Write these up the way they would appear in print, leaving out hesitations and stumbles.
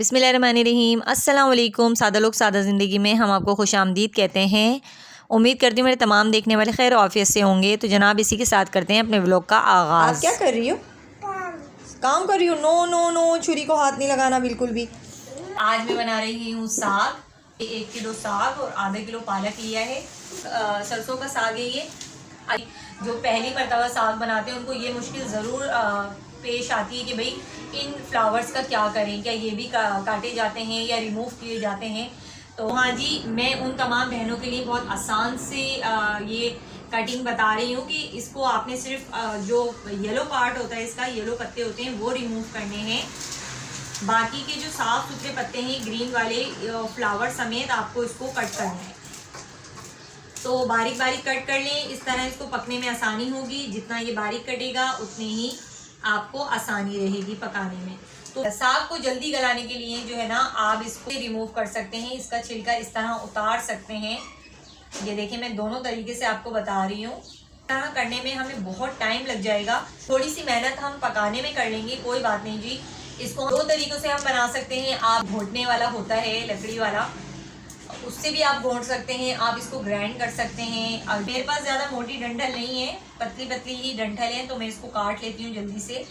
बिस्मिल्लाहिर्रहमानिर्रहीम। अस्सलाम वालेकुम। सादा लोग सादा ज़िंदगी में हम आपको खुश आमदीद कहते हैं। उम्मीद करती हूँ मेरे तमाम देखने वाले खैर ऑफियत से होंगे। तो जनाब इसी के साथ करते हैं अपने व्लॉग का आगाज़। आप क्या कर रही हो? काम कर रही हो? नो नो नो, छुरी को हाथ नहीं लगाना बिल्कुल भी। आज मैं बना रही हूँ साग। 1 किलो साग और आधा किलो पालक लिया है। सरसों का साग है ये। जो पहली मरतबा साग बनाते हैं उनको ये मुश्किल ज़रूर पेश आती है कि भाई इन फ्लावर्स का क्या करें, क्या ये भी काटे जाते हैं या रिमूव किए जाते हैं। तो हाँ जी, मैं उन तमाम बहनों के लिए बहुत आसान से ये कटिंग बता रही हूँ कि इसको आपने सिर्फ जो येलो पार्ट होता है, इसका येलो पत्ते होते हैं वो रिमूव करने हैं। बाकी के जो साफ सुथरे पत्ते हैं ग्रीन वाले फ्लावर समेत आपको इसको कट करना है। तो बारीक बारीक कट कर लें। इस तरह इसको पकने में आसानी होगी। जितना ये बारीक कटेगा उतनी ही आपको आसानी रहेगी पकाने में। तो साग को जल्दी गलाने के लिए जो है ना, आप इसको रिमूव कर सकते हैं। इसका छिलका इस तरह उतार सकते हैं। ये देखिए, मैं दोनों तरीके से आपको बता रही हूँ। तरह करने में हमें बहुत टाइम लग जाएगा। थोड़ी सी मेहनत हम पकाने में कर लेंगे, कोई बात नहीं जी। इसको 2 तरीकों से हम बना सकते हैं। आप घोटने वाला होता है लकड़ी वाला, उससे भी आप घोट सकते हैं। आप इसको ग्राइंड कर सकते हैं। और मेरे पास ज़्यादा मोटी डंठल नहीं है, पतली पतली ही डंठल है, तो मैं इसको काट लेती हूँ जल्दी से।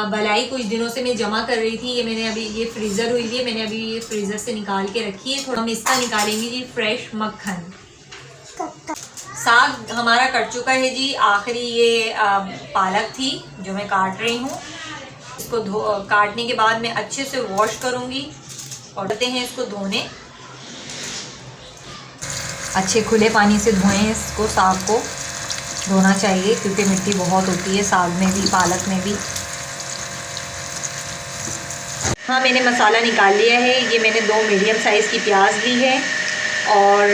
बलाई कुछ दिनों से मैं जमा कर रही थी। ये मैंने अभी ये फ्रीज़र हुई है, मैंने अभी ये फ्रीज़र से निकाल के रखी है। थोड़ा हम इसका निकालेंगे जी फ्रेश मक्खन। साग हमारा कट चुका है जी। आखिरी ये पालक थी जो मैं काट रही हूँ। इसको काटने के बाद मैं अच्छे से वॉश करूँगी और देते हैं इसको धोने। अच्छे खुले पानी से धोएं इसको। साग को धोना चाहिए क्योंकि मिट्टी बहुत होती है साग में भी, पालक में भी। हाँ, मैंने मसाला निकाल लिया है। ये मैंने 2 मीडियम साइज़ की प्याज ली है और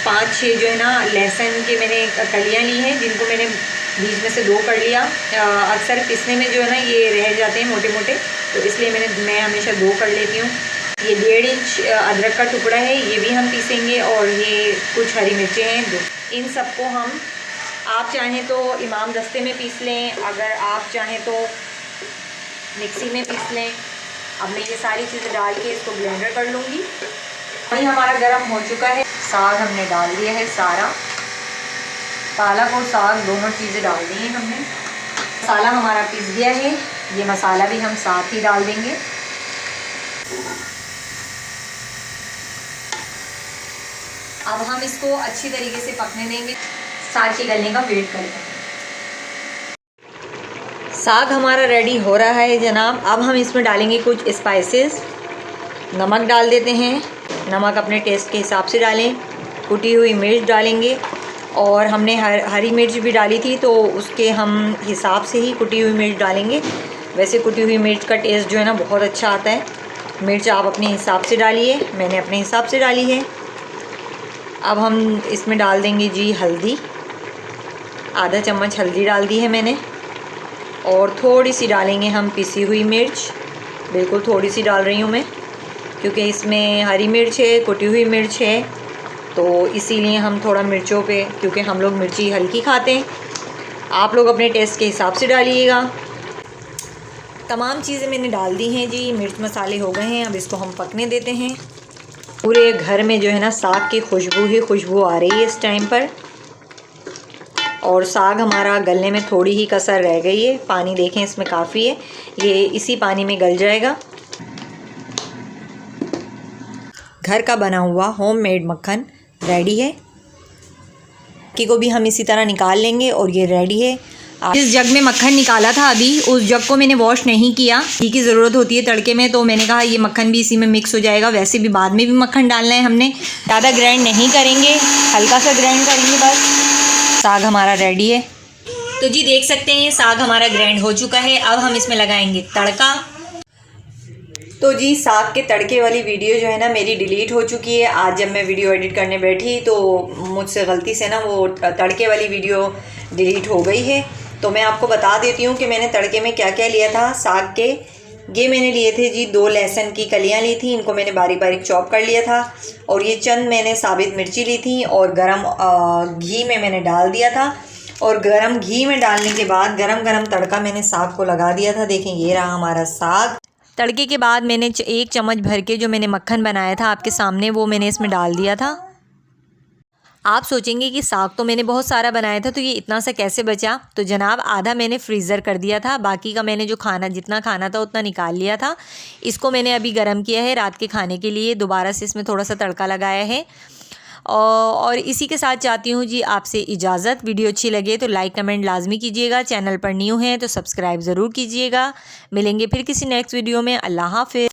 5-6 जो है ना लहसुन के मैंने कलियाँ ली हैं, जिनको मैंने बीच में से 2 कर लिया। अक्सर पिसने में जो है ना ये रह जाते हैं मोटे मोटे, तो इसलिए मैं हमेशा 2 कर लेती हूँ। ये 1.5 इंच अदरक का टुकड़ा है, ये भी हम पीसेंगे। और ये कुछ हरी मिर्चें हैं 2। इन सबको हम, आप चाहें तो इमाम दस्ते में पीस लें, अगर आप चाहें तो मिक्सी में पीस लें। अब मैं ये सारी चीज़ें डाल के इसको ब्लेंडर कर लूँगी। वही हमारा गरम हो चुका है। साग हमने डाल दिया है सारा, पालक और साग दोनों चीज़ें डाल दी हैं हमने। मसाला हमारा पीस गया है, ये मसाला भी हम साथ ही डाल देंगे। अब हम इसको अच्छी तरीके से पकने देंगे। साग के गलने का वेट करेंगे। साग हमारा रेडी हो रहा है जनाब। अब हम इसमें डालेंगे कुछ स्पाइसेस। नमक डाल देते हैं, नमक अपने टेस्ट के हिसाब से डालें। कुटी हुई मिर्च डालेंगे और हमने हरी मिर्च भी डाली थी, तो उसके हम हिसाब से ही कुटी हुई मिर्च डालेंगे। वैसे कुटी हुई मिर्च का टेस्ट जो है ना बहुत अच्छा आता है। मिर्च आप अपने हिसाब से डालिए, मैंने अपने हिसाब से डाली है। अब हम इसमें डाल देंगे जी हल्दी। आधा चम्मच हल्दी डाल दी है मैंने। और थोड़ी सी डालेंगे हम पिसी हुई मिर्च, बिल्कुल थोड़ी सी डाल रही हूँ मैं, क्योंकि इसमें हरी मिर्च है, कुटी हुई मिर्च है, तो इसीलिए हम थोड़ा मिर्चों पे, क्योंकि हम लोग मिर्ची हल्की खाते हैं। आप लोग अपने टेस्ट के हिसाब से डालिएगा। तमाम चीज़ें मैंने डाल दी हैं जी, मिर्च मसाले हो गए हैं। अब इसको हम पकने देते हैं। पूरे घर में जो है ना साग की खुशबू ही खुशबू आ रही है इस टाइम पर। और साग हमारा गलने में थोड़ी ही कसर रह गई है। पानी देखें इसमें काफ़ी है, ये इसी पानी में गल जाएगा। घर का बना हुआ होममेड मक्खन रेडी है। की को भी हम इसी तरह निकाल लेंगे और ये रेडी है। जिस जग में मक्खन निकाला था अभी, उस जग को मैंने वॉश नहीं किया। घी की ज़रूरत होती है तड़के में, तो मैंने कहा ये मक्खन भी इसी में मिक्स हो जाएगा। वैसे भी बाद में भी मक्खन डालना है हमने। ज़्यादा ग्राइंड नहीं करेंगे, हल्का सा ग्राइंड करेंगे बस। साग हमारा रेडी है। तो जी देख सकते हैं साग हमारा ग्राइंड हो चुका है। अब हम इसमें लगाएंगे तड़का। तो जी साग के तड़के वाली वीडियो जो है ना मेरी डिलीट हो चुकी है। आज जब मैं वीडियो एडिट करने बैठी तो मुझसे गलती से ना वो तड़के वाली वीडियो डिलीट हो गई है। तो मैं आपको बता देती हूँ कि मैंने तड़के में क्या क्या लिया था साग के। ये मैंने लिए थे जी 2 लहसुन की कलियाँ ली थी, इनको मैंने बारीक बारीक चॉप कर लिया था। और ये चंद मैंने साबित मिर्ची ली थी और गरम घी में मैंने डाल दिया था। और गरम घी में डालने के बाद गरम गरम तड़का मैंने साग को लगा दिया था। देखें ये रहा हमारा साग। तड़के के बाद मैंने 1 चम्मच भर के जो मैंने मक्खन बनाया था आपके सामने, वो मैंने इसमें डाल दिया था। आप सोचेंगे कि साग तो मैंने बहुत सारा बनाया था तो ये इतना सा कैसे बचा। तो जनाब आधा मैंने फ्रीज़र कर दिया था, बाकी का मैंने जो खाना जितना खाना था उतना निकाल लिया था। इसको मैंने अभी गर्म किया है रात के खाने के लिए। दोबारा से इसमें थोड़ा सा तड़का लगाया है। और इसी के साथ चाहती हूँ जी आपसे इजाज़त। वीडियो अच्छी लगे तो लाइक कमेंट लाजमी कीजिएगा। चैनल पर न्यू हैं तो सब्सक्राइब ज़रूर कीजिएगा। मिलेंगे फिर किसी नेक्स्ट वीडियो में। अल्लाह हाफ़िज़।